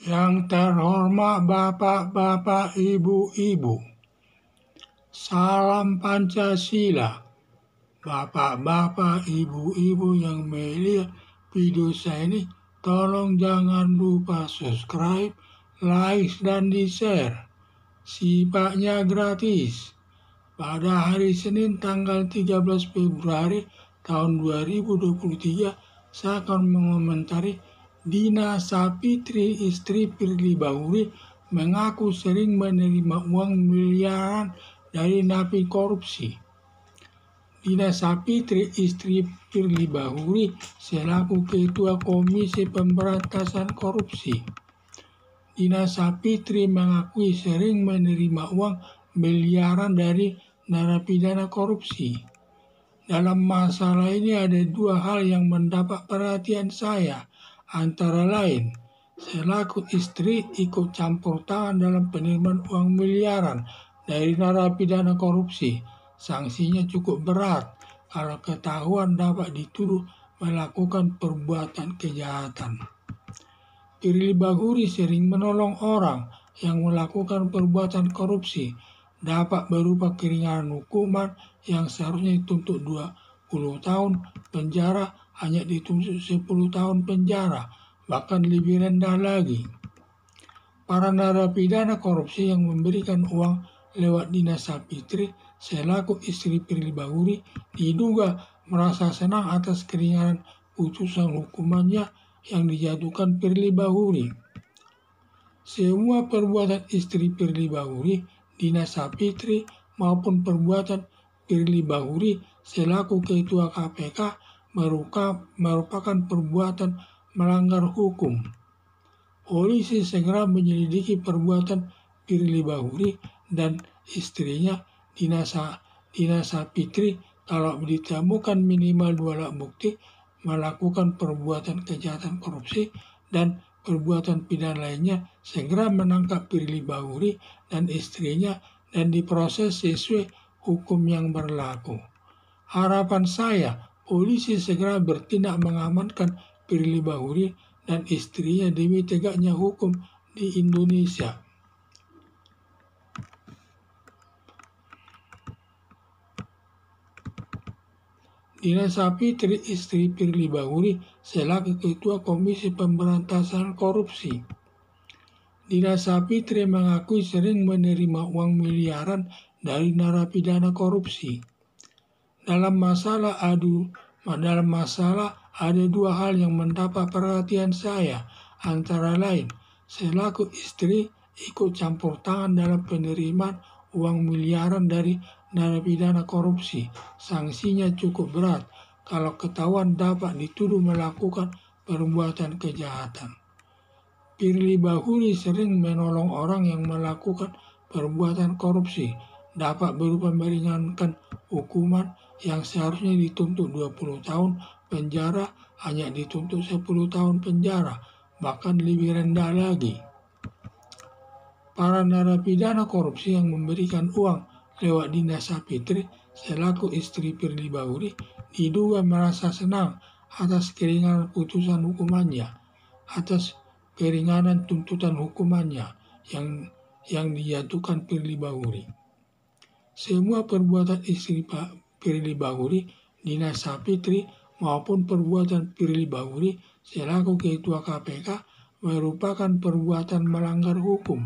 Yang terhormat Bapak-Bapak, Ibu-Ibu, salam Pancasila. Bapak-bapak, ibu-ibu yang melihat video saya ini, tolong jangan lupa subscribe, like, dan di-share. Sifatnya gratis. Pada hari Senin tanggal 13 Februari tahun 2023, saya akan mengomentari Dina Sapitri, istri Firly Bahuri, mengaku sering menerima uang miliaran dari napi korupsi. Dina Sapitri, istri Firly Bahuri, selaku Ketua Komisi Pemberantasan Korupsi. Dina Sapitri mengakui sering menerima uang miliaran dari narapidana korupsi. Dalam masalah ini ada dua hal yang mendapat perhatian saya, antara lain selaku istri ikut campur tangan dalam penerimaan uang miliaran dari narapidana korupsi. Sanksinya cukup berat kalau ketahuan dapat dituduh melakukan perbuatan kejahatan. Firly Bahuri sering menolong orang yang melakukan perbuatan korupsi, dapat berupa keringanan hukuman yang seharusnya dituntut 20 tahun penjara hanya dituntut 10 tahun penjara, bahkan lebih rendah lagi. Para narapidana korupsi yang memberikan uang lewat Dina Sapitri selaku istri Firly Bahuri diduga merasa senang atas keringanan putusan hukumannya yang dijatuhkan Firly Bahuri. Semua perbuatan istri Firly Bahuri, Dina Sapitri, maupun perbuatan Firly Bahuri selaku Ketua KPK merupakan perbuatan melanggar hukum. Polisi segera menyelidiki perbuatan Firly Bahuri dan istrinya Dina Sapitri. Kalau ditemukan minimal 2 alat bukti melakukan perbuatan kejahatan korupsi dan perbuatan pidana lainnya, segera menangkap Firly Bahuri dan istrinya dan diproses sesuai hukum yang berlaku. Harapan saya, polisi segera bertindak mengamankan Firly Bahuri dan istrinya demi tegaknya hukum di Indonesia. Dina Sapitri, istri Firly Bahuri, selaku Ketua Komisi Pemberantasan Korupsi. Dina Sapitri mengakui sering menerima uang miliaran dari narapidana korupsi. Dalam masalah ada dua hal yang mendapat perhatian saya, antara lain selaku istri ikut campur tangan dalam penerimaan uang miliaran dari narapidana korupsi. Sanksinya cukup berat kalau ketahuan dapat dituduh melakukan perbuatan kejahatan. Firly Bahuri sering menolong orang yang melakukan perbuatan korupsi, dapat berupa meringankan hukuman yang seharusnya dituntut 20 tahun penjara hanya dituntut 10 tahun penjara, bahkan lebih rendah lagi. Para narapidana korupsi yang memberikan uang lewat Dina Sapitri selaku istri Firly Bahuri diduga merasa senang atas keringanan putusan hukumannya, atas keringanan tuntutan hukumannya yang dijatuhkan Firly Bahuri. Semua perbuatan istri Firly Bahuri, Dina Sapitri, maupun perbuatan Firly Bahuri selaku Ketua KPK merupakan perbuatan melanggar hukum.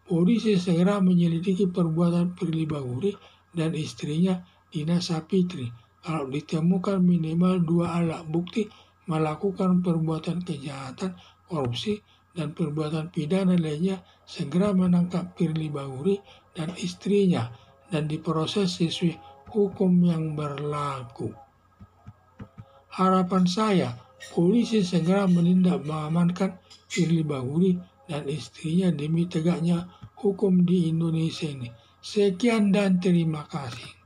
Polisi segera menyelidiki perbuatan Firly Bahuri dan istrinya Dina Sapitri. Kalau ditemukan minimal 2 alat bukti melakukan perbuatan kejahatan, korupsi, dan perbuatan pidana lainnya, segera menangkap Firly Bahuri dan istrinya dan diproses sesuai hukum yang berlaku. Harapan saya, polisi segera menindak mengamankan Firly Bahuri dan istrinya demi tegaknya hukum di Indonesia ini. Sekian dan terima kasih.